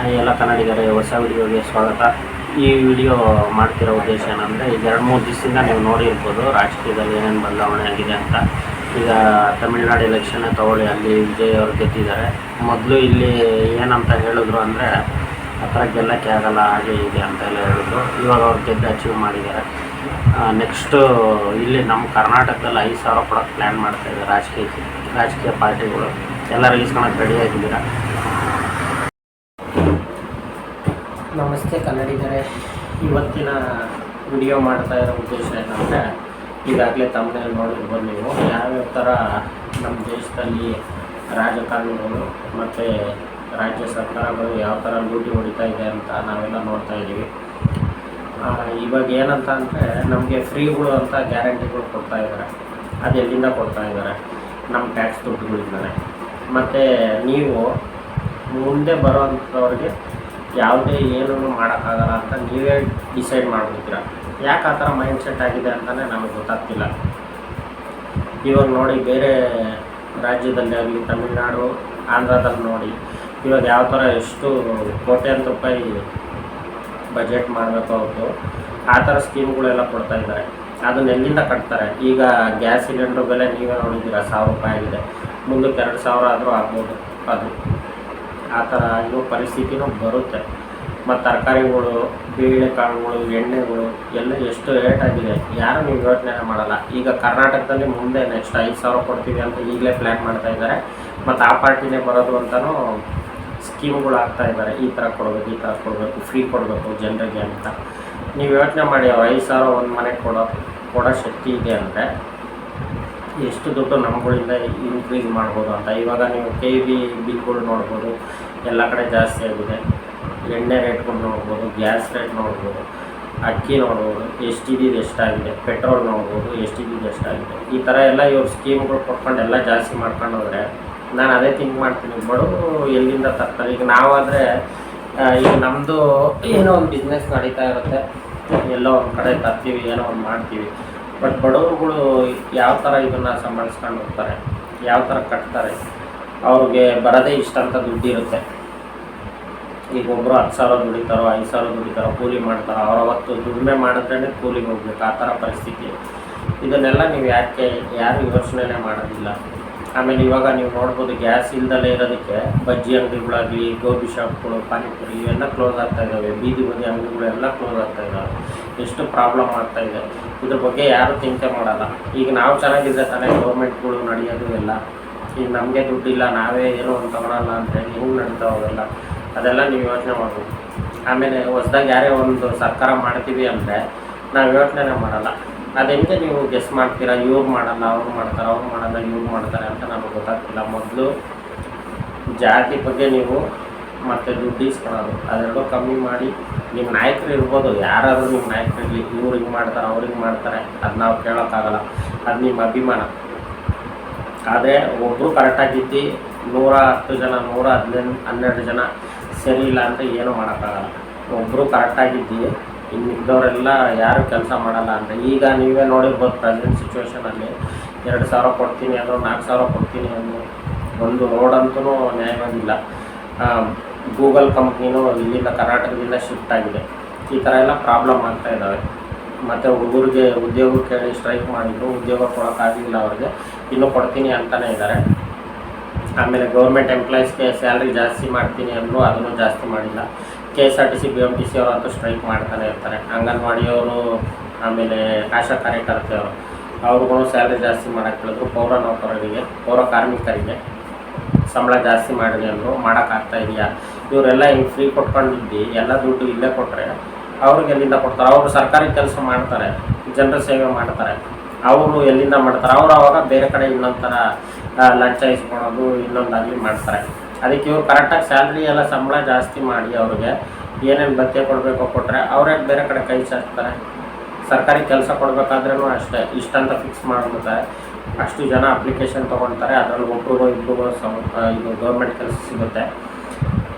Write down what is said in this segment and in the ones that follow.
ಎಲ್ಲ ಕನ್ನಡಿಗರೇ ಹೊಸ ವಿಡಿಯೋಗೆ ಸ್ವಾಗತ. ಈ ವಿಡಿಯೋ ಮಾಡ್ತಿರೋ ಉದ್ದೇಶ ಏನಂದರೆ, ಈಗ 2-3 ದಿವಸದಿಂದ ನೀವು ನೋಡಿರ್ಬೋದು ರಾಜಕೀಯದಲ್ಲಿ ಏನೇನು ಬದಲಾವಣೆ ಆಗಿದೆ ಅಂತ. ಈಗ ತಮಿಳ್ನಾಡು ಎಲೆಕ್ಷನ್ನೇ ತಗೊಳ್ಳಿ, ಅಲ್ಲಿ ವಿಜಯ್ ಅವರು ಗೆದ್ದಿದ್ದಾರೆ. ಮೊದಲು ಇಲ್ಲಿ ಏನಂತ ಹೇಳಿದ್ರು ಅಂದರೆ, ಆ ಥರ ಗೆಲ್ಲಕ್ಕೆ ಆಗಲ್ಲ, ಹಾಗೆ ಇದೆ ಅಂತೆಲ್ಲ ಹೇಳಿದ್ರು. ಇವಾಗ ಅವ್ರು ಗೆದ್ದು ಅಚೀವ್ ಮಾಡಿದ್ದಾರೆ. ನೆಕ್ಸ್ಟು ಇಲ್ಲಿ ನಮ್ಮ ಕರ್ನಾಟಕದಲ್ಲಿ 5,000 ಕೊಡೋಕ್ಕೆ ಪ್ಲ್ಯಾನ್ ಮಾಡ್ತಾಯಿದ್ದಾರೆ ರಾಜಕೀಯ ಪಾರ್ಟಿಗಳು. ಎಲ್ಲರೂ ಇಸ್ಕೊಳಕ್ಕೆ ರೆಡಿಯಾಗಿದ್ದೀರಾ? ನಮಸ್ತೆ ಕನ್ನಡಿಗರೇ. ಇವತ್ತಿನ ವಿಡಿಯೋ ಮಾಡ್ತಾ ಇರೋ ಉದ್ದೇಶ ಏನಂದರೆ, ಈಗಾಗಲೇ ತಮ್ಮನೇಲಿ ನೋಡಿರ್ಬೋದು ನೀವು, ಯಾವ್ಯಾವ ಥರ ನಮ್ಮ ದೇಶದಲ್ಲಿ ರಾಜಕಾರಣಿಗಳು ಮತ್ತು ರಾಜ್ಯ ಸರ್ಕಾರಗಳು ಯಾವ ಥರ ಲೂಟಿ ಹೊಡಿತಾ ಇದೆ ಅಂತ ನಾವೆಲ್ಲ ನೋಡ್ತಾ ಇದ್ದೀವಿ. ಇವಾಗ ಏನಂತ ಅಂದರೆ, ನಮಗೆ ಫ್ರೀಗಳು ಅಂತ ಗ್ಯಾರಂಟಿಗಳು ಕೊಡ್ತಾ ಇದ್ದಾರೆ. ಅದು ಎಲ್ಲಿಂದ ಕೊಡ್ತಾ ಇದ್ದಾರೆ? ನಮ್ಮ ಟ್ಯಾಕ್ಸ್ ದುಡ್ಡುಗಳಿಂದಲೇ. ಮತ್ತು ನೀವು ಮುಂದೆ ಬರೋವಂಥವ್ರಿಗೆ ಯಾವುದೇ ಏನೂ ಮಾಡೋಕ್ಕಾಗಲ್ಲ ಅಂತ ನೀವೇ ಡಿಸೈಡ್ ಮಾಡ್ಬಿಡ್ತೀರ. ಯಾಕೆ ಆ ಥರ ಮೈಂಡ್ ಸೆಟ್ ಆಗಿದೆ ಅಂತಲೇ ನಮಗೆ ಗೊತ್ತಾಗ್ತಿಲ್ಲ. ಇವಾಗ ನೋಡಿ, ಬೇರೆ ರಾಜ್ಯದಲ್ಲಿ ಆಗಲಿ, ತಮಿಳ್ನಾಡು, ಆಂಧ್ರದಲ್ಲಿ ನೋಡಿ, ಇವಾಗ ಯಾವ ಥರ ಎಷ್ಟು ಕೋಟ್ಯಾಂತರ ರೂಪಾಯಿ ಬಜೆಟ್ ಮಾಡಬೇಕು ಅವ್ರದ್ದು, ಆ ಥರ ಸ್ಕೀಮ್ಗಳೆಲ್ಲ ಕೊಡ್ತಾ ಇದ್ದಾರೆ. ಅದನ್ನ ಎಲ್ಲಿಂದ ಕಟ್ತಾರೆ? ಈಗ ಗ್ಯಾಸ್ ಸಿಲಿಂಡ್ರ್ ಬೆಲೆ ನೀವೇ ನೋಡಿದ್ದೀರ, 1,000 ರೂಪಾಯಿ ಆಗಿದೆ. ಮುಂದಕ್ಕೆ 2,000 ಆದರೂ ಆಗ್ಬೋದು. ಅದು ಆ ಥರ ಇರೋ ಪರಿಸ್ಥಿತಿನೂ ಬರುತ್ತೆ. ಮತ್ತು ತರಕಾರಿಗಳು, ಬೇಳೆಕಾಳುಗಳು, ಎಣ್ಣೆಗಳು ಎಲ್ಲ ಎಷ್ಟು ರೇಟ್ ಆಗಿದೆ, ಯಾರು ನೀವು ಯೋಚನೆ ಮಾಡಲ್ಲ. ಈಗ ಕರ್ನಾಟಕದಲ್ಲಿ ಮುಂದೆ ನೆಕ್ಸ್ಟ್ 5,000 ಕೊಡ್ತೀವಿ ಅಂತ ಈಗಲೇ ಪ್ಲ್ಯಾನ್ ಮಾಡ್ತಾ ಇದ್ದಾರೆ. ಮತ್ತು ಆ ಪಾರ್ಟಿನೇ ಬರೋದು ಅಂತಲೂ ಸ್ಕೀಮ್ಗಳು ಇದ್ದಾರೆ. ಈ ಥರ ಕೊಡಬೇಕು, ಈ ಥರ ಕೊಡಬೇಕು, ಫ್ರೀ ಕೊಡಬೇಕು ಜನರಿಗೆ ಅಂತ. ನೀವು ಯೋಚನೆ ಮಾಡಿ, 5,000 ಒಂದು ಮನೆಗೆ ಕೊಡೋ ಶಕ್ತಿ ಇದೆ ಅಂದರೆ ಎಷ್ಟು ದುಡ್ಡು ನಮ್ಗಳಿಂದ ಇನ್ಕ್ರೀಸ್ ಮಾಡ್ಬೋದು ಅಂತ. ಇವಾಗ ನೀವು KV ಬಿಲ್ಗಳು ನೋಡ್ಬೋದು, ಎಲ್ಲ ಕಡೆ ಜಾಸ್ತಿ ಆಗಿದೆ. ಎಣ್ಣೆ ರೇಟ್ಗಳು ನೋಡ್ಬೋದು, ಗ್ಯಾಸ್ ರೇಟ್ ನೋಡ್ಬೋದು, ಅಕ್ಕಿ ನೋಡ್ಬೋದು, STD ಎಷ್ಟಾಗಿದೆ, ಪೆಟ್ರೋಲ್ ನೋಡ್ಬೋದು, STD ಎಷ್ಟಾಗಿದೆ. ಈ ಥರ ಎಲ್ಲ ಇವ್ರು ಸ್ಕೀಮ್ಗಳು ಕೊಟ್ಕೊಂಡು ಎಲ್ಲ ಜಾಸ್ತಿ ಮಾಡ್ಕೊಂಡು ಹೋದರೆ, ನಾನು ಅದೇ ಥಿಂಕ್ ಮಾಡ್ತೀನಿ, ಬಡವರು ಎಲ್ಲಿಂದ ತರ್ತಾರೆ? ಈಗ ನಾವಾದರೆ, ಈಗ ನಮ್ಮದು ಏನೋ ಒಂದು ಬಿಸ್ನೆಸ್ ನಡೀತಾ ಇರುತ್ತೆ, ಎಲ್ಲೋ ಒಂದು ಕಡೆ ತರ್ತೀವಿ, ಏನೋ ಒಂದು ಮಾಡ್ತೀವಿ. ಬಟ್ ಬಡವರುಗಳು ಯಾವ ಥರ ಇದನ್ನು ಸಂಭಾಳಿಸ್ಕೊಂಡು ಹೋಗ್ತಾರೆ, ಯಾವ ಥರ ಕಟ್ತಾರೆ? ಅವ್ರಿಗೆ ಬರೋದೇ ಇಷ್ಟ ಅಂತ ದುಡ್ಡಿರುತ್ತೆ. ಈಗ ಒಬ್ಬರು 10,000 ದುಡಿತಾರೋ, 5,000 ದುಡಿತಾರೋ, ಕೂಲಿ ಮಾಡ್ತಾರೋ, ಅವ್ರು ಅವತ್ತು ದುಡಿಮೆ ಮಾಡಿದ್ರೇ ಕೂಲಿಗೆ ಹೋಗ್ಬೇಕು, ಆ ಥರ ಪರಿಸ್ಥಿತಿ. ಇದನ್ನೆಲ್ಲ ನೀವು ಯಾರು ಯೋಚನೆ ಮಾಡೋದಿಲ್ಲ. ಆಮೇಲೆ ಇವಾಗ ನೀವು ನೋಡ್ಬೋದು, ಗ್ಯಾಸ್ ಇಲ್ದಲೇ ಇರೋದಕ್ಕೆ ಬಜ್ಜಿ ಅಂಗಡಿಗಳಾಗಲಿ, ಗೋಬಿ ಶಾಪ್ಗಳು, ಪಾನಿಪುರಿ ಇವೆಲ್ಲ ಕ್ಲೋಸ್ ಆಗ್ತಾ ಇದ್ದಾವೆ. ಬೀದಿ ಬದಿ ಅಂಗಡಿಗಳೆಲ್ಲ ಕ್ಲೋಸ್ ಆಗ್ತಾ ಇದ್ದಾವೆ. ಎಷ್ಟು ಪ್ರಾಬ್ಲಮ್ ಆಗ್ತಾಯಿದೆ, ಇದ್ರ ಬಗ್ಗೆ ಯಾರೂ ಚಿಂತೆ ಮಾಡಲ್ಲ. ಈಗ ನಾವು ಚೆನ್ನಾಗಿದ್ದರೆ ತಾನೇ ಗೌರ್ಮೆಂಟ್ಗಳು ನಡೆಯೋದು ಎಲ್ಲ. ಈಗ ನಮಗೆ ದುಡ್ಡಿಲ್ಲ, ನಾವೇ ಏನೋ ಒಂದು ತಗೊಳಲ್ಲ ಅಂತೇಳಿ ಹೆಂಗೆ ನಡೀತಾವೆಲ್ಲ, ಅದೆಲ್ಲ ನೀವು ಯೋಚನೆ ಮಾಡ್ಬೋದು. ಆಮೇಲೆ ಹೊಸ್ದಾಗಿ ಯಾರೇ ಒಂದು ಸರ್ಕಾರ ಮಾಡ್ತೀವಿ ಅಂದರೆ ನಾವು ಯೋಚನೆ ಮಾಡಲ್ಲ. ಅದೆಂಗೆ ನೀವು ಗೆಸ್ ಮಾಡ್ತೀರಾ? ಇವ್ರು ಮಾಡಲ್ಲ, ಅವ್ರು ಮಾಡ್ತಾರೆ, ಅವ್ರು ಮಾಡಲ್ಲ, ಇವ್ರು ಮಾಡ್ತಾರೆ ಅಂತ ನಮಗೆ ಗೊತ್ತಾಗ್ತಿಲ್ಲ. ಮೊದಲು ಜಾತಿ ಬಗ್ಗೆ ನೀವು ಮತ್ತು ದುಡ್ಡು ಇಸ್ಕೊಳ್ಳೋದು ಅದೆರಡೂ ಕಮ್ಮಿ ಮಾಡಿ. ನಿಮ್ಮ ನಾಯಕರು ಇರ್ಬೋದು, ಯಾರಾದರೂ ನಿಮ್ಮ ನಾಯಕರು ಇರಲಿ, ಇವ್ರು ಹಿಂಗೆ ಮಾಡ್ತಾರೆ, ಅವ್ರು ಹಿಂಗೆ ಮಾಡ್ತಾರೆ, ಅದು ನಾವು ಕೇಳೋಕ್ಕಾಗಲ್ಲ. ಅದು ನಿಮ್ಮ ಅಭಿಮಾನ. ಆದರೆ ಒಬ್ಬರು ಕರೆಕ್ಟಾಗಿದ್ದು 110 ಜನ, 112 ಜನ ಸರಿ ಇಲ್ಲ ಅಂದರೆ ಏನೂ ಮಾಡೋಕ್ಕಾಗಲ್ಲ. ಒಬ್ಬರು ಕರೆಕ್ಟಾಗಿದ್ದು ಇನ್ನು ಇದ್ದವರೆಲ್ಲ ಯಾರು ಕೆಲಸ ಮಾಡಲ್ಲ ಅಂದರೆ, ಈಗ ನೀವೇ ನೋಡಿರ್ಬೋದು ಪ್ರೆಸೆಂಟ್ ಸಿಚುವೇಷನಲ್ಲಿ 2,000 ಕೊಡ್ತೀನಿ ಅಂದರು, 4,000 ಕೊಡ್ತೀನಿ ಅಂದರು. ಒಂದು ರೋಡಂತೂ ನ್ಯಾಯವಾಗಿಲ್ಲ. ಗೂಗಲ್ ಕಂಪ್ನಿನೂ ಇಲ್ಲಿಂದ ಕರ್ನಾಟಕದಿಂದ ಶಿಫ್ಟ್ ಆಗಿದೆ. ಈ ಥರ ಎಲ್ಲ ಪ್ರಾಬ್ಲಮ್ ಆಗ್ತಾ ಇದ್ದಾವೆ. ಮತ್ತು ಹುಡುಗರಿಗೆ ಉದ್ಯೋಗ ಕೇಳಿ ಸ್ಟ್ರೈಕ್ ಮಾಡಿದ್ರು, ಉದ್ಯೋಗ ಕೊಡೋಕ್ಕಾಗಲಿಲ್ಲ ಅವ್ರಿಗೆ, ಇನ್ನೂ ಕೊಡ್ತೀನಿ ಅಂತಲೇ ಇದ್ದಾರೆ. ಆಮೇಲೆ ಗೌರ್ಮೆಂಟ್ ಎಂಪ್ಲಾಯೀಸ್ಗೆ ಸ್ಯಾಲ್ರಿ ಜಾಸ್ತಿ ಮಾಡ್ತೀನಿ ಅಂದರು, ಅದನ್ನು ಜಾಸ್ತಿ ಮಾಡಿಲ್ಲ. KSRTC BMTC ಅವರಂತೂ ಸ್ಟ್ರೈಕ್ ಮಾಡ್ತಾನೆ ಇರ್ತಾರೆ. ಅಂಗನವಾಡಿಯವರು, ಆಮೇಲೆ ಆಶಾ ಕಾರ್ಯಕರ್ತೆಯವರು, ಅವ್ರಿಗೂ ಸ್ಯಾಲ್ರಿ ಜಾಸ್ತಿ ಮಾಡೋಕ್ಕೆ ಹೇಳಿದ್ರು. ಪೌರ ಕಾರ್ಮಿಕರಿಗೆ ಸಂಬಳ ಜಾಸ್ತಿ ಮಾಡಿದೆ ಅಂದರು, ಮಾಡೋಕ್ಕಾಗ್ತಾ ಇದೆಯಾ? ಇವರೆಲ್ಲ ಹಿಂಗೆ ಫ್ರೀ ಕೊಟ್ಕೊಂಡಿದ್ದು ಎಲ್ಲ ದುಡ್ಡು ಇಲ್ಲೇ ಕೊಟ್ಟರೆ ಅವ್ರಿಗೆ ಎಲ್ಲಿಂದ ಕೊಡ್ತಾರೆ? ಅವರು ಸರ್ಕಾರಿ ಕೆಲಸ ಮಾಡ್ತಾರೆ, ಜನರ ಸೇವೆ ಮಾಡ್ತಾರೆ, ಅವರು ಎಲ್ಲಿಂದ ಮಾಡ್ತಾರೆ? ಅವರು ಆವಾಗ ಬೇರೆ ಕಡೆ ಇನ್ನೊಂಥರ ಲಂಚ ಇಸ್ಕೊಳೋದು ಇನ್ನೊಂದಾಗಲಿ ಮಾಡ್ತಾರೆ. ಅದಕ್ಕೆ ಇವ್ರು ಕರೆಕ್ಟಾಗಿ ಸ್ಯಾಲ್ರಿ ಎಲ್ಲ ಸಂಬಳ ಜಾಸ್ತಿ ಮಾಡಿ ಅವ್ರಿಗೆ ಏನೇನು ಭತ್ಯೆ ಕೊಡಬೇಕೋ ಕೊಟ್ಟರೆ ಅವರೇ ಬೇರೆ ಕಡೆ ಕೈ ಚಾಚ್ತಾರೆ. ಸರ್ಕಾರಿ ಕೆಲಸ ಕೊಡಬೇಕಾದ್ರೂ ಅಷ್ಟೇ, ಇಷ್ಟಂತ ಫಿಕ್ಸ್ ಮಾಡಿಬಿಡ್ತಾರೆ. ಅಷ್ಟು ಜನ ಅಪ್ಲಿಕೇಶನ್ ತೊಗೊಳ್ತಾರೆ, ಅದರಲ್ಲಿ ಒಬ್ರಿಗೋ ಇಬ್ಬರಿಗೋ ಇದು ಗೌರ್ಮೆಂಟ್ ಕೆಲಸ ಸಿಗುತ್ತೆ.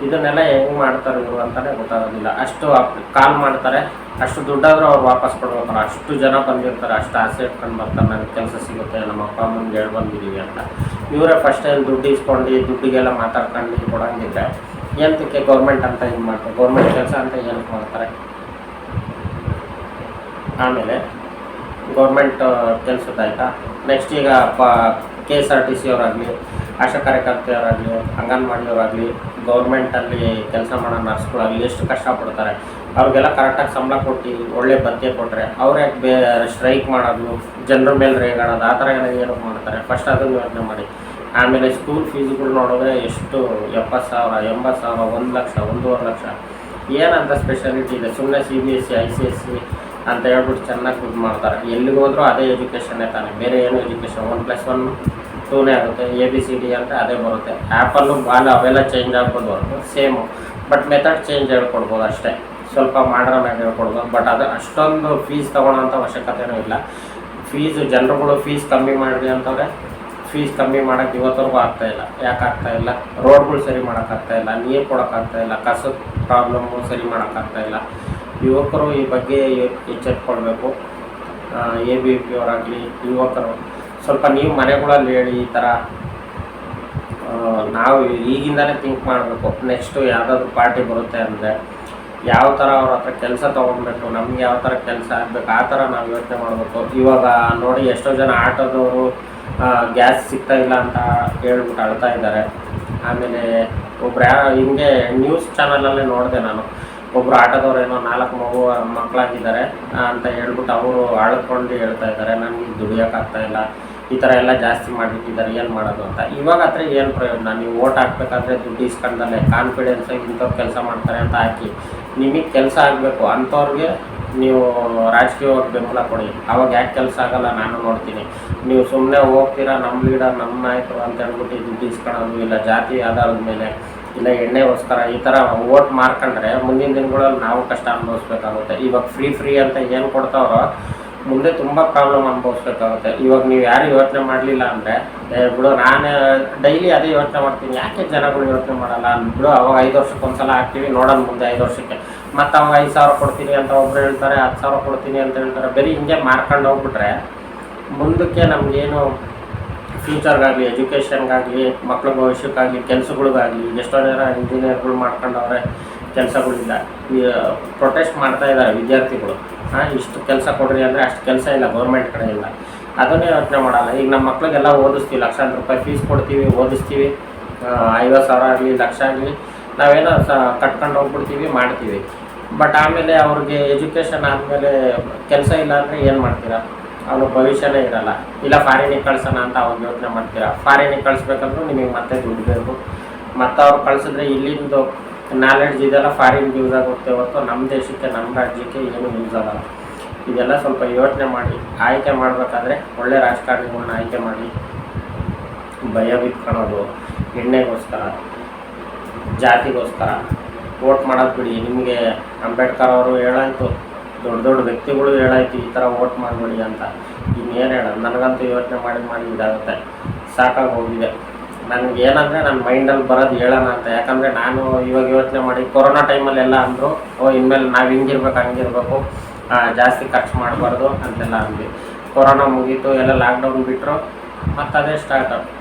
ಇದನ್ನೆಲ್ಲ ಹೆಂಗೆ ಮಾಡ್ತಾರೆ ಇವರು ಅಂತಲೇ ಗೊತ್ತಾಗೋದಿಲ್ಲ. ಅಷ್ಟು ಕಾಲ್ ಮಾಡ್ತಾರೆ, ಅಷ್ಟು ದುಡ್ಡಾದರೂ ಅವ್ರು ವಾಪಸ್ ಕೊಡ್ಬೇಕಲ್ಲ. ಅಷ್ಟು ಜನ ಬಂದಿರ್ತಾರೆ, ಅಷ್ಟು ಆಸೆ ಇಟ್ಕೊಂಡು ಬರ್ತಾರೆ, ನನಗೆ ಕೆಲಸ ಸಿಗುತ್ತೆ, ನಮ್ಮ ಅಪ್ಪ ಅಮ್ಮನಿಗೆ ಹೇಳಿ ಬಂದಿದ್ದೀವಿ ಅಂತ. ಇವರೇ ಫಸ್ಟ್ ಟೈಮ್ ದುಡ್ಡು ಇಸ್ಕೊಂಡು ದುಡ್ಡಿಗೆಲ್ಲ ಮಾತಾಡ್ಕೊಂಡು ಕೊಡೋಂಗಿದ್ರೆ ಏನಕ್ಕೆ ಗೌರ್ಮೆಂಟ್ ಅಂತ ಇದು ಮಾಡ್ತಾರೆ, ಗೌರ್ಮೆಂಟ್ ಕೆಲಸ ಅಂತ ಏನಕ್ಕೆ ಮಾಡ್ತಾರೆ. ಆಮೇಲೆ ಗೌರ್ಮೆಂಟ್ ಕೆಲಸದ್ದಾಯ್ತಾ. ನೆಕ್ಸ್ಟ್ ಈಗ KSRTC ಅವರಾಗಲಿ, ಆಶಾ ಕಾರ್ಯಕರ್ತೆಯವರಾಗಲಿ, ಅಂಗನವಾಡಿಯವರಾಗಲಿ, ಗೌರ್ಮೆಂಟಲ್ಲಿ ಕೆಲಸ ಮಾಡೋ ನರ್ಸ್ಗಳಾಗಲಿ ಎಷ್ಟು ಕಷ್ಟಪಡ್ತಾರೆ. ಅವ್ರಿಗೆಲ್ಲ ಕರೆಕ್ಟಾಗಿ ಸಂಬಳ ಕೊಟ್ಟು ಒಳ್ಳೆ ಭತ್ಯೆ ಕೊಟ್ಟರೆ ಅವ್ರು ಯಾಕೆ ಸ್ಟ್ರೈಕ್ ಮಾಡೋದು, ಜನರ ಮೇಲೆ ರೇಗಾಡೋದು, ಆ ಥರ ಏನಕ್ಕೆ ಮಾಡ್ತಾರೆ. ಫಸ್ಟ್ ಅದನ್ನು ಯೋಚನೆ ಮಾಡಿ. ಆಮೇಲೆ ಸ್ಕೂಲ್ ಫೀಸ್ಗಳು ನೋಡಿದ್ರೆ ಎಷ್ಟು 70,000, 80,000, 1 ಲಕ್ಷ, 1.5 ಲಕ್ಷ. ಏನಂತ ಸ್ಪೆಷಾಲಿಟಿ ಇದೆ? ಸುಮ್ಮನೆ CBSE, ICSE ಅಂತ ಹೇಳ್ಬಿಟ್ಟು ಚೆನ್ನಾಗಿ ದುಡ್ಡು ಮಾಡ್ತಾರೆ. ಎಲ್ಲಿಗೆ ಹೋದರೂ ಅದೇ ಎಜುಕೇಷನ್ನೇ ತಾನೆ, ಬೇರೆ ಏನು ಎಜುಕೇಷನ್ 1+1 2ನೇ ಆಗುತ್ತೆ. ABCD ಅಂದರೆ ಅದೇ ಬರುತ್ತೆ. ಆ್ಯಪಲ್ಲು ಬಾಲ್ ಅವೆಲ್ಲ ಚೇಂಜ್ ಆಗ್ಬೋದು, ಸೇಮು, ಬಟ್ ಮೆಥಡ್ ಚೇಂಜ್ ಹೇಳ್ಕೊಡ್ಬೋದು ಅಷ್ಟೇ. ಸ್ವಲ್ಪ ಮಾಡ್ರನ್ ಆಗಿ ಹೇಳ್ಕೊಡ್ಬೋದು, ಬಟ್ ಅದು ಅಷ್ಟೊಂದು ಫೀಸ್ ತೊಗೊಳೋಂಥ ಅವಶ್ಯಕತೆಯೂ ಇಲ್ಲ. ಜನರುಗಳು ಫೀಸ್ ಕಮ್ಮಿ ಮಾಡಿರಿ ಅಂತಂದರೆ ಫೀಸ್ ಕಮ್ಮಿ ಮಾಡೋಕ್ಕೆ ಇವತ್ತವರೆಗೂ ಆಗ್ತಾಯಿಲ್ಲ. ಯಾಕೆ ಆಗ್ತಾಯಿಲ್ಲ? ರೋಡ್ಗಳು ಸರಿ ಮಾಡೋಕ್ಕಾಗ್ತಾಯಿಲ್ಲ, ನೀರು ಕೊಡೋಕ್ಕಾಗ್ತಾಯಿಲ್ಲ, ಕಸದ ಪ್ರಾಬ್ಲಮ್ಮು ಸರಿ ಮಾಡೋಕ್ಕಾಗ್ತಾಯಿಲ್ಲ. ಯುವಕರು ಈ ಬಗ್ಗೆ ಎಚ್ಚೆತ್ಕೊಳ್ಬೇಕು. ABP ಅವರಾಗಲಿ, ಯುವಕರು ಸ್ವಲ್ಪ ನೀವು ಮನೆಗಳಲ್ಲಿ ಹೇಳಿ ಈ ಥರ. ನಾವು ಈಗಿಂದಲೇ ಥಿಂಕ್ ಮಾಡಬೇಕು. ನೆಕ್ಸ್ಟು ಯಾವುದಾದ್ರೂ ಪಾರ್ಟಿ ಬರುತ್ತೆ ಅಂದರೆ ಯಾವ ಥರ ಅವ್ರ ಹತ್ರ ಕೆಲಸ ತೊಗೊಳ್ಬೇಕು, ನಮ್ಗೆ ಯಾವ ಥರ ಕೆಲಸ ಆಗಬೇಕು, ಆ ಥರ ನಾವು ಯೋಚನೆ ಮಾಡಬೇಕು. ಇವಾಗ ನೋಡಿ ಎಷ್ಟೋ ಜನ ಆಟೋದವರು ಗ್ಯಾಸ್ ಸಿಗ್ತಾ ಇಲ್ಲ ಅಂತ ಹೇಳ್ಬಿಟ್ಟು ಅಳ್ತಾ ಇದ್ದಾರೆ. ಆಮೇಲೆ ಒಬ್ರು ಹಿಂಗೆ ನ್ಯೂಸ್ ಚಾನಲಲ್ಲೇ ನೋಡಿದೆ ನಾನು, ಒಬ್ಬರು ಆಟೋದವ್ರು ಏನೋ 4 ಮಕ್ಕಳಾಗಿದ್ದಾರೆ ಅಂತ ಹೇಳ್ಬಿಟ್ಟು ಅವರು ಅಳ್ಕೊಂಡು ಹೇಳ್ತಾ ಇದ್ದಾರೆ, ನನಗೆ ದುಡಿಯೋಕ್ಕಾಗ್ತಾಯಿಲ್ಲ, ಈ ಥರ ಎಲ್ಲ ಜಾಸ್ತಿ ಮಾಡಿಬಿಟ್ಟಿದ್ದಾರೆ, ಏನು ಮಾಡೋದು ಅಂತ. ಇವಾಗ ಹತ್ರ ಏನು ಪ್ರಯೋಜನ? ನೀವು ಓಟ್ ಹಾಕ್ಬೇಕಾದ್ರೆ ದುಡ್ಡು ಇಸ್ಕೊಂಡಲ್ಲೇ ಕಾನ್ಫಿಡೆನ್ಸಾಗಿ ಇಂಥವ್ರು ಕೆಲಸ ಮಾಡ್ತಾರೆ ಅಂತ ಹಾಕಿ. ನಿಮಗೆ ಕೆಲಸ ಆಗಬೇಕು ಅಂಥವ್ರಿಗೆ ನೀವು ರಾಜಕೀಯವಾಗಿ ಬೆಂಬಲ ಕೊಡಿ. ಅವಾಗ ಯಾಕೆ ಕೆಲಸ ಆಗಲ್ಲ ನಾನು ನೋಡ್ತೀನಿ. ನೀವು ಸುಮ್ಮನೆ ಹೋಗ್ತೀರಾ ನಮ್ಮ ಲೀಡರ್, ನಮ್ಮ ನಾಯಕರು ಅಂತ ಹೇಳ್ಬಿಟ್ಟು ದುಡ್ಡು ಇಸ್ಕೊಳ್ಳೋದು, ಇಲ್ಲ ಜಾತಿ ಆಧಾರದ ಮೇಲೆ, ಇಲ್ಲ ಎಣ್ಣೆಗೋಸ್ಕರ ಈ ಥರ ಓಟ್ ಮಾರ್ಕೊಂಡ್ರೆ ಮುಂದಿನ ದಿನಗಳಲ್ಲಿ ನಾವು ಕಷ್ಟ ಅನುಭವಿಸ್ಬೇಕಾಗುತ್ತೆ. ಇವಾಗ ಫ್ರೀ ಅಂತ ಏನು ಕೊಡ್ತಾವ್ರೋ ಮುಂದೆ ತುಂಬ ಪ್ರಾಬ್ಲಮ್ ಅನುಭವಿಸ್ಬೇಕಾಗುತ್ತೆ. ಇವಾಗ ನೀವು ಯಾರು ಯೋಚನೆ ಮಾಡಲಿಲ್ಲ ಅಂದರೆ ಬಿಡು, ನಾನು ಡೈಲಿ ಅದೇ ಯೋಚನೆ ಮಾಡ್ತೀನಿ, ಯಾಕೆ ಜನಗಳು ಯೋಚನೆ ಮಾಡಲ್ಲ ಅಂದ್ಬಿಡು. ಅವಾಗ 5 ವರ್ಷಕ್ಕೆ ಒಂದ್ಸಲ ಹಾಕ್ತೀವಿ, ನೋಡೋಣ ಮುಂದೆ 5 ವರ್ಷಕ್ಕೆ. ಮತ್ತು ಅವಾಗ 5,000 ಕೊಡ್ತೀನಿ ಅಂತ ಒಬ್ಬರು ಹೇಳ್ತಾರೆ, 10,000 ಕೊಡ್ತೀನಿ ಅಂತ ಹೇಳ್ತಾರೆ. ಬರೀ ಹಿಂಗೆ ಮಾರ್ಕೊಂಡು ಹೋಗ್ಬಿಟ್ರೆ ಮುಂದಕ್ಕೆ ನಮಗೇನು ಫ್ಯೂಚರ್ಗಾಗಲಿ, ಎಜುಕೇಷನ್ಗಾಗಲಿ, ಮಕ್ಳ ಭವಿಷ್ಯಕ್ಕಾಗಲಿ, ಕೆಲಸಗಳಿಗಾಗಲಿ ಎಷ್ಟೋ ಜನ ಇಂಜಿನಿಯರ್ಗಳು ಮಾಡ್ಕೊಂಡವ್ರೆ, ಕೆಲಸಗಳಿಲ್ಲ. ಪ್ರೊಟೆಸ್ಟ್ ಮಾಡ್ತಾ ಇದ್ದಾರೆ ವಿದ್ಯಾರ್ಥಿಗಳು. ಇಷ್ಟು ಕೆಲಸ ಕೊಡ್ರಿ ಅಂದರೆ ಅಷ್ಟು ಕೆಲಸ ಇಲ್ಲ ಗೌರ್ಮೆಂಟ್ ಕಡೆಯಿಂದ. ಅದನ್ನೇ ಯೋಚನೆ ಮಾಡಲ್ಲ. ಈಗ ನಮ್ಮ ಮಕ್ಳಿಗೆಲ್ಲ ಓದಿಸ್ತೀವಿ, ಲಕ್ಷಾಂತರ ರೂಪಾಯಿ ಫೀಸ್ ಕೊಡ್ತೀವಿ, ಓದಿಸ್ತೀವಿ. 50,000 ಆಗಲಿ, ಲಕ್ಷ ಆಗಲಿ, ನಾವೇನೋ ಕಟ್ಕೊಂಡು ಹೋಗ್ಬಿಡ್ತೀವಿ, ಮಾಡ್ತೀವಿ. ಬಟ್ ಆಮೇಲೆ ಅವ್ರಿಗೆ ಎಜುಕೇಷನ್ ಆದಮೇಲೆ ಕೆಲಸ ಇಲ್ಲ ಅಂದರೆ ಏನು ಮಾಡ್ತೀರಾ? ಅವನು ಭವಿಷ್ಯನೇ ಇರಲ್ಲ. ಇಲ್ಲ ಫಾರಿನಿಗೆ ಕಳ್ಸೋಣ ಅಂತ ಅವ್ರು ಯೋಚನೆ ಮಾಡ್ತೀರಾ. ಫಾರಿನಿಗೆ ಕಳಿಸ್ಬೇಕಂದ್ರೂ ನಿಮಗೆ ಮತ್ತೆ ದುಡ್ಡು ಬೇಕು. ಮತ್ತು ಅವ್ರು ಕಳಿಸಿದ್ರೆ ಇಲ್ಲಿಂದು ನಾಲೆಡ್ಜ್ ಇದೆಲ್ಲ ಫಾರಿನ್ಗೆ ಯೂಸ್ ಆಗುತ್ತೆ ಹೊರತು ನಮ್ಮ ದೇಶಕ್ಕೆ, ನಮ್ಮ ರಾಜ್ಯಕ್ಕೆ ಏನು ಯೂಸ್ ಆಗಲ್ಲ. ಇದೆಲ್ಲ ಸ್ವಲ್ಪ ಯೋಚನೆ ಮಾಡಿ ಆಯ್ಕೆ ಮಾಡಬೇಕಾದ್ರೆ ಒಳ್ಳೆ ರಾಜಕಾರಣಿಗಳನ್ನ ಆಯ್ಕೆ ಮಾಡಿ. ಭಯ ಬಿಟ್ಕೊಳ್ಳೋದು, ಎಣ್ಣೆಗೋಸ್ಕರ, ಜಾತಿಗೋಸ್ಕರ ವೋಟ್ ಮಾಡೋದು ಬಿಡಿ. ನಿಮಗೆ ಅಂಬೇಡ್ಕರ್ ಅವರು ಹೇಳಾಯಿತು, ದೊಡ್ಡ ವ್ಯಕ್ತಿಗಳು ಹೇಳಾಯಿತು ಈ ಥರ ವೋಟ್ ಮಾಡಬೇಡಿ ಅಂತ. ಇನ್ನೇನು ಹೇಳೋದು? ನನಗಂತೂ ಯೋಚನೆ ಮಾಡಿ ಇದಾಗುತ್ತೆ, ಸಾಕಾಗಿ ಹೋಗಿದೆ. ನನಗೆ ಏನಂದರೆ ನನ್ನ ಮೈಂಡಲ್ಲಿ ಬರೋದು ಹೇಳೋಣ ಅಂತ. ಯಾಕಂದರೆ ನಾನು ಇವಾಗ ಯೋಚನೆ ಮಾಡಿ ಕೊರೋನಾ ಟೈಮಲ್ಲಿ ಎಲ್ಲ ಅಂದರು, ಇನ್ಮೇಲೆ ನಾವು ಹಂಗಿರ್ಬೇಕು, ಜಾಸ್ತಿ ಖರ್ಚು ಮಾಡಬಾರ್ದು ಅಂತೆಲ್ಲ ಅಂದ್ವಿ. ಕೊರೋನಾ ಮುಗೀತು, ಎಲ್ಲ ಲಾಕ್ಡೌನ್ ಬಿಟ್ಟರು, ಮತ್ತು ಅದೇ ಸ್ಟಾರ್ಟ್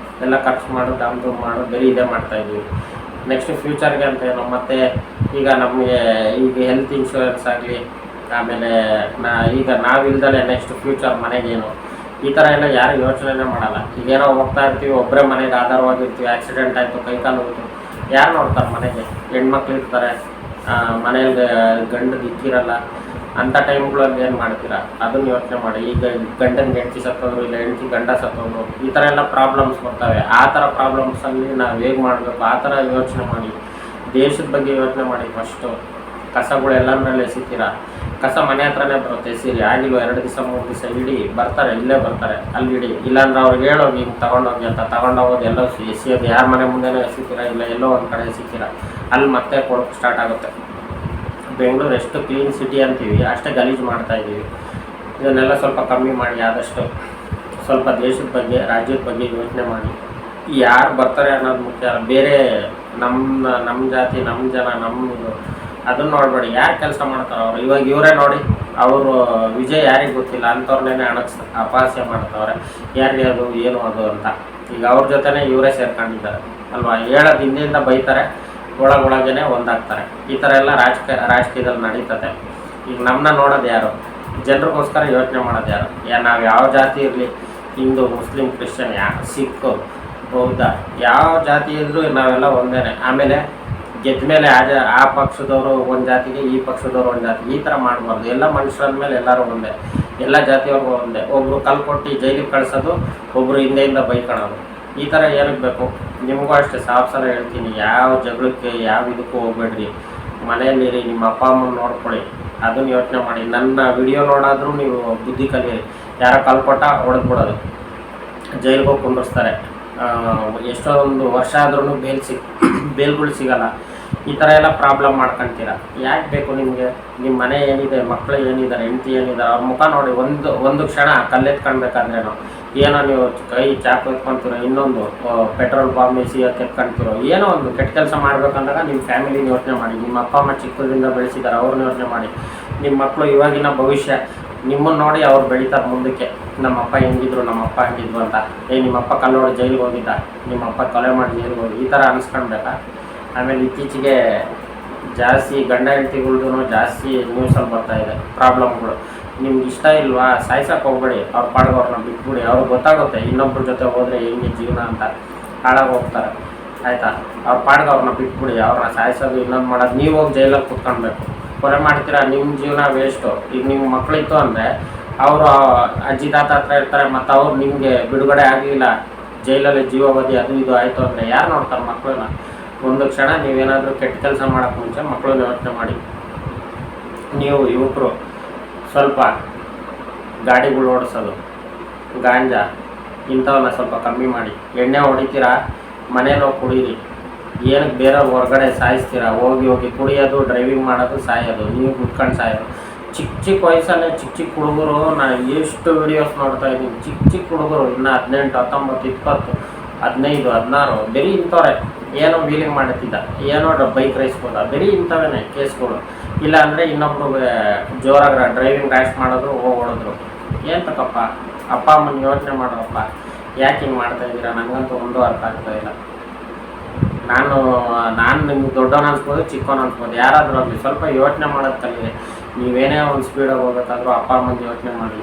ಎಲ್ಲ ಖರ್ಚು ಮಾಡೋದು, ನಮ್ಮದು ಮಾಡೋದು, ಬರೀ ಇದೇ ಮಾಡ್ತಾಯಿದ್ವಿ. ನೆಕ್ಸ್ಟ್ ಫ್ಯೂಚರ್ಗೆ ಅಂತ ಏನೋ ಮತ್ತು ಈಗ ನಮಗೆ ಈಗ ಹೆಲ್ತ್ ಇನ್ಶೂರೆನ್ಸ್ ಆಗಲಿ, ಆಮೇಲೆ ಈಗ ನಾವಿಲ್ದಲೇ ನೆಕ್ಸ್ಟ್ ಫ್ಯೂಚರ್ ಮನೆಗೇನು, ಈ ಥರ ಎಲ್ಲ ಯಾರು ಯೋಚನೆ ಮಾಡಲ್ಲ. ಈಗೇನೋ ಹೋಗ್ತಾ ಇರ್ತೀವಿ, ಒಬ್ಬರೇ ಮನೆಗೆ ಆಧಾರವಾಗಿರ್ತೀವಿ, ಆಕ್ಸಿಡೆಂಟ್ ಆಯಿತು, ಕೈಕಾಲು ಹೋಯ್ತು, ಯಾರು ನೋಡ್ತಾರೆ ಮನೆಗೆ? ಹೆಣ್ಮಕ್ಳು ಇರ್ತಾರೆ, ಮನೆಯಲ್ಲಿ ಗಂಡು ದಿಕ್ಕಿರಲ್ಲ. ಅಂಥ ಟೈಮ್ಗಳಲ್ಲಿ ಏನು ಮಾಡ್ತೀರಾ? ಅದನ್ನು ಯೋಚನೆ ಮಾಡಿ. ಈಗ ಗಂಡನ ಹೆಂಡತಿ ಸತ್ತೋದ್ರು, ಇಲ್ಲ ಹೆಂಡತಿ ಗಂಡ ಸತ್ತೋದ್ರು, ಈ ಥರ ಎಲ್ಲ ಪ್ರಾಬ್ಲಮ್ಸ್ ಬರ್ತವೆ. ಆ ಥರ ಪ್ರಾಬ್ಲಮ್ಸಲ್ಲಿ ನಾವು ಹೇಗೆ ಮಾಡಬೇಕು ಆ ಥರ ಯೋಚನೆ ಮಾಡಿ. ದೇಶದ ಬಗ್ಗೆ ಯೋಚನೆ ಮಾಡಿ. ಫಸ್ಟು ಕಸಗಳು ಎಲ್ಲಂದ್ರಲ್ಲಿ ಎಸಿತೀರಾ? ಕಸ ಮನೆ ಹತ್ರನೇ ಬರುತ್ತೆ, ಎಸೀರಿ. ಆಗಿಲ್ಲ 2 ದಿವಸ 3 ದಿವಸ ಇಡೀ ಬರ್ತಾರೆ, ಇಲ್ಲೇ ಬರ್ತಾರೆ, ಅಲ್ಲಿ ಇಡಿ. ಇಲ್ಲಾಂದ್ರೆ ಅವ್ರಿಗೆ ಹೇಳೋಗಿ ಹಿಂಗೆ ತೊಗೊಂಡೋಗಿ ಅಂತ. ತೊಗೊಂಡೋಗೋದು ಎಲ್ಲೋ ಎಸಿಯೋದು ಯಾರ ಮನೆ ಮುಂದೆನೇ ಎಸಿತೀರಾ, ಇಲ್ಲ ಎಲ್ಲೋ ಒಂದು ಕಡೆ ಎಸಿತೀರಾ, ಅಲ್ಲಿ ಮತ್ತೆ ಕೊಡೋಕ್ಕೆ ಸ್ಟಾರ್ಟ್ ಆಗುತ್ತೆ. ಬೆಂಗಳೂರು ಎಷ್ಟು ಕ್ಲೀನ್ ಸಿಟಿ ಅಂತೀವಿ, ಅಷ್ಟೇ ಗಲೀಜು ಮಾಡ್ತಾಯಿದ್ದೀವಿ. ಇದನ್ನೆಲ್ಲ ಸ್ವಲ್ಪ ಕಮ್ಮಿ ಮಾಡಿ. ಆದಷ್ಟು ಸ್ವಲ್ಪ ದೇಶದ ಬಗ್ಗೆ, ರಾಜ್ಯದ ಬಗ್ಗೆ ಯೋಚನೆ ಮಾಡಿ. ಯಾರು ಬರ್ತಾರೆ ಅನ್ನೋದು ಮುಖ್ಯ. ಬೇರೆ ನಮ್ಮ ಜಾತಿ, ನಮ್ಮ ಜನ, ನಮ್ಮ ಅದನ್ನು ನೋಡಬೇಡಿ. ಯಾರು ಕೆಲಸ ಮಾಡ್ತಾರೆ ಅವರು? ಇವಾಗ ಇವರೇ ನೋಡಿ, ಅವರು ವಿಜಯ್ ಯಾರಿಗೆ ಗೊತ್ತಿಲ್ಲ ಅಂಥವ್ರನ್ನೇ ಅಪಹಾಸ್ಯ ಮಾಡ್ತಾವ್ರೆ. ಯಾರಿಗೆ ಅದು ಏನು ಅದು ಅಂತ. ಈಗ ಅವ್ರ ಜೊತೆನೇ ಇವರೇ ಸೇರ್ಕೊಂಡಿದ್ದಾರೆ ಅಲ್ವಾ? ಹೇಳೋದು ಹಿಂದೆಯಿಂದ ಬೈತಾರೆ, ಒಳಗೊಳಗೇನೆ ಒಂದಾಗ್ತಾರೆ. ಈ ಥರ ಎಲ್ಲ ರಾಜಕೀಯದಲ್ಲಿ ನಡೀತದೆ. ಈಗ ನಮ್ಮನ್ನ ನೋಡೋದು ಯಾರು? ಜನರಿಗೋಸ್ಕರ ಯೋಚನೆ ಮಾಡೋದು ಯಾರು? ನಾವು ಯಾವ ಜಾತಿ ಇರಲಿ, ಹಿಂದೂ, ಮುಸ್ಲಿಂ, ಕ್ರಿಶ್ಚಿಯನ್, ಸಿಖ್, ಬೌದ್ಧ, ಯಾವ ಜಾತಿ ಇದ್ದರೂ ನಾವೆಲ್ಲ ಒಂದೇ. ಆಮೇಲೆ ಗೆದ್ದ ಮೇಲೆ ಆ ಪಕ್ಷದವರು ಒಂದು ಜಾತಿಗೆ, ಈ ಪಕ್ಷದವರು ಒಂದು ಜಾತಿಗೆ, ಈ ಥರ ಮಾಡಬಾರ್ದು. ಎಲ್ಲ ಮನುಷ್ಯರ ಮೇಲೆ ಎಲ್ಲರೂ ಒಂದೇ, ಎಲ್ಲ ಜಾತಿಯವ್ರಿಗೂ ಒಂದೇ. ಒಬ್ಬರು ಕಲ್ಲು ಕೊಟ್ಟು ಜೈಲಿಗೆ ಕಳಿಸೋದು, ಒಬ್ಬರು ಹಿಂದೆಯಿಂದ ಬೈಕೊಳ್ಳೋದು, ಈ ಥರ ಏನಕ್ಕೆ ಬೇಕು? ನಿಮಗೂ ಅಷ್ಟೇ ಸಾಫ್ ಸಲ ಹೇಳ್ತೀನಿ, ಯಾವ ಜಗಳಕ್ಕೆ ಯಾವ ಇದಕ್ಕೂ ಹೋಗ್ಬೇಡ್ರಿ. ಮನೆಯಲ್ಲಿರಿ, ನಿಮ್ಮ ಅಪ್ಪ ಅಮ್ಮನ ನೋಡ್ಕೊಳ್ಳಿ, ಅದನ್ನು ಯೋಚನೆ ಮಾಡಿ. ನನ್ನ ವಿಡಿಯೋ ನೋಡಾದರೂ ನೀವು ಬುದ್ಧಿ ಕಲಿಯಿರಿ. ಯಾರೋ ಕಲ್ಲು ಕೊಟ್ಟ ಹೊಡೆದ್ಬಿಡೋದು, ಜೈಲಿಗೆ ಹೋಗಿ ಕುಂಡಿಸ್ತಾರೆ, ಎಷ್ಟೋ ಒಂದು ವರ್ಷ ಆದ್ರೂ ಬೇಲ್ಗಳು ಸಿಗಲ್ಲ. ಈ ಥರ ಎಲ್ಲ ಪ್ರಾಬ್ಲಮ್ ಮಾಡ್ಕೊತೀರ. ಯಾಕೆ ಬೇಕು ನಿಮಗೆ? ನಿಮ್ಮ ಮನೆ ಏನಿದೆ, ಮಕ್ಕಳು ಏನಿದ್ದಾರೆ, ಹೆಂಡತಿ ಏನಿದ್ದಾರೆ, ಅವ್ರ ಮುಖ ನೋಡಿ ಒಂದು ಕ್ಷಣ ಕಲ್ಲೆತ್ಕೊಳ್ಬೇಕಾದ್ರೇನೋ ಏನೋ ನೀವು ಕೈ ಚಾಕು ಎತ್ಕೊಳ್ತಿರೋ, ಇನ್ನೊಂದು ಪೆಟ್ರೋಲ್ ಬಾಂಬ್ ಎತ್ಕೊಳ್ತಿರೋ, ಏನೋ ಒಂದು ಕೆಟ್ಟ ಕೆಲಸ ಮಾಡಬೇಕಂದಾಗ ನಿಮ್ಮ ಫ್ಯಾಮಿಲಿನ ಯೋಚನೆ ಮಾಡಿ. ನಿಮ್ಮ ಅಪ್ಪ ಅಮ್ಮ ಚಿಕ್ಕದಿಂದ ಬೆಳೆಸಿದ್ದಾರೆ, ಅವ್ರನ್ನ ಯೋಚನೆ ಮಾಡಿ. ನಿಮ್ಮ ಮಕ್ಕಳು ಇವಾಗಿನ ಭವಿಷ್ಯ ನಿಮ್ಮನ್ನು ನೋಡಿ ಅವ್ರು ಬೆಳೀತಾರೆ ಮುಂದಕ್ಕೆ. ನಮ್ಮಪ್ಪ ಹೆಂಗಿದ್ರು, ನಮ್ಮಪ್ಪ ಹೆಂಗಿದ್ರು ಅಂತ. ನಿಮ್ಮಪ್ಪ ಕಲ್ಲೋಡಿ ಜೈಲಿಗೆ ಹೋಗಿದ್ದ, ನಿಮ್ಮಪ್ಪ ಕೊಲೆ ಮಾಡಿ ಜೈಲಿಗೆ ಹೋಗಿ, ಈ ಥರ ಅನಿಸ್ಕೊಳ್ಬೇಕಾ? ಆಮೇಲೆ ಇತ್ತೀಚೆಗೆ ಜಾಸ್ತಿ ಗಂಡ ಹೆಂಡತಿಗಳ್ದು ಜಾಸ್ತಿ ನ್ಯೂಸಲ್ಲಿ ಬರ್ತಾಯಿದೆ ಪ್ರಾಬ್ಲಮ್ಗಳು. ನಿಮ್ಗೆ ಇಷ್ಟ ಇಲ್ವಾ, ಸಾಯ್ಸಕ್ಕೆ ಹೋಗ್ಬೇಡಿ, ಅವ್ರ ಪಾಡ್ಗೆ ಅವ್ರನ್ನ ಬಿಟ್ಬಿಡಿ. ಅವ್ರಿಗೆ ಗೊತ್ತಾಗುತ್ತೆ ಇನ್ನೊಬ್ರ ಜೊತೆ ಹೋದರೆ ಹೆಂಗೆ ಜೀವನ ಅಂತ, ಹಾಳಾಗಿ ಹೋಗ್ತಾರೆ. ಆಯಿತಾ? ಅವ್ರ ಪಾಡ್ಗೆ ಅವ್ರನ್ನ ಬಿಟ್ಬಿಡಿ. ಅವ್ರನ್ನ ಸಾಯಿಸೋದು ಇನ್ನೊಂದು ಮಾಡೋದು, ನೀವು ಹೋಗಿ ಜೈಲಲ್ಲಿ ಕುತ್ಕೊಳ್ಬೇಕು. ಕೊಲೆ ಮಾಡ್ತೀರಾ, ನಿಮ್ಮ ಜೀವನ ವೇಸ್ಟು. ಈಗ ನಿಮ್ಮ ಮಕ್ಕಳಿತ್ತು ಅಂದರೆ ಅವರು ಅಜ್ಜಿ ತಾತ ಹತ್ರ ಇರ್ತಾರೆ, ಮತ್ತು ಅವ್ರು ನಿಮಗೆ ಬಿಡುಗಡೆ ಆಗಲಿಲ್ಲ, ಜೈಲಲ್ಲಿ ಜೀವಾವಧಿ ಅದು ಇದು ಆಯಿತು ಅಂದರೆ ಯಾರು ನೋಡ್ತಾರೆ ಮಕ್ಕಳನ್ನ? ಒಂದು ಕ್ಷಣ ನೀವೇನಾದರೂ ಕೆಟ್ಟ ಕೆಲಸ ಮಾಡೋಕ್ಕೆ ಮುಂಚೆ ಮಕ್ಕಳನ್ನ ಯೋಚನೆ ಮಾಡಿ. ನೀವು ಯುವಕರು ಸ್ವಲ್ಪ ಗಾಡಿಗಳು ಓಡಿಸೋದು, ಗಾಂಜಾ ಇಂಥವನ್ನ ಸ್ವಲ್ಪ ಕಮ್ಮಿ ಮಾಡಿ. ಎಣ್ಣೆ ಹೊಡಿತೀರಾ, ಮನೇಲಿ ಹೋಗಿ ಕುಡೀರಿ. ಏನಕ್ಕೆ ಬೇರೆಯವ್ರು ಹೊರಗಡೆ ಸಾಯಿಸ್ತೀರಾ? ಹೋಗಿ ಕುಡಿಯೋದು, ಡ್ರೈವಿಂಗ್ ಮಾಡೋದು, ಸಾಯೋದು, ನೀವು ಕುತ್ಕೊಂಡು ಸಾಯೋದು. ಚಿಕ್ಕ ವಯಸ್ಸಲ್ಲೇ ಚಿಕ್ಕ ಹುಡುಗರು, ನಾನು ಎಷ್ಟು ವೀಡಿಯೋಸ್ ನೋಡ್ತಾ ಇದ್ದೀನಿ. ಚಿಕ್ಕ ಹುಡುಗರು ಇನ್ನು 18, 19, 20, 15, 16 ಬರೀ ಇಂಥವ್ರೆ. ಏನೋ ವೀಲಿಂಗ್ ಮಾಡುತ್ತಿದ್ದ, ಏನೋ ಬೈಕ್ ರೈಸ್ಬೋದ, ಬರೀ ಇಂಥವೇ ಕೇಸ್ಗಳು. ಇಲ್ಲ ಅಂದರೆ ಇನ್ನೊಬ್ರು ಜೋರಾಗಿ ಡ್ರೈವಿಂಗ್ ರ್ಯಾಶ್ ಮಾಡೋದು, ಹೊಡೆದ್ರು. ಏನು ತಕ್ಕಪ್ಪ? ಅಪ್ಪ ಅಮ್ಮನ ಯೋಚನೆ ಮಾಡೋಪ್ಪ, ಯಾಕೆ ಹಿಂಗೆ ಮಾಡ್ತಾಯಿದ್ದೀರಾ? ನನಗಂತೂ ಒಂದು ಅರ್ಥ ಆಗ್ತಾ ಇಲ್ಲ. ನಾನು ನಿಮ್ಗೆ ದೊಡ್ಡವನು ಅನ್ಸ್ಬೋದು, ಚಿಕ್ಕವನು ಅನ್ಸ್ಬೋದು, ಯಾರಾದರೂ ಆಗಲಿ ಸ್ವಲ್ಪ ಯೋಚನೆ ಮಾಡೋದು ಕಲೀರಿ. ನೀವೇನೇ ಒಂದು ಸ್ಪೀಡಾಗಿ ಹೋಗ್ಬೇಕಾದ್ರೂ ಅಪ್ಪ ಅಮ್ಮನ ಯೋಚನೆ ಮಾಡಿ,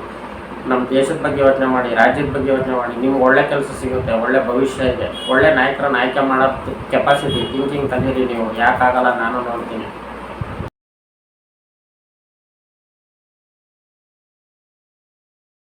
ನಮ್ಮ ದೇಶದ ಬಗ್ಗೆ ಯೋಚನೆ ಮಾಡಿ, ರಾಜ್ಯದ ಬಗ್ಗೆ ಯೋಚನೆ ಮಾಡಿ. ನಿಮ್ಗೆ ಒಳ್ಳೆ ಕೆಲಸ ಸಿಗುತ್ತೆ, ಒಳ್ಳೆ ಭವಿಷ್ಯ ಇದೆ, ಒಳ್ಳೆ ನಾಯಕರನ್ನ ಆಯ್ಕೆ ಮಾಡೋದು ಕೆಪಾಸಿಟಿ, ಥಿಂಕಿಂಗ್ ಕಲೀರಿ ನೀವು. ಯಾಕಾಗಲ್ಲ? ನಾನು ನೋಡ್ತೀನಿ.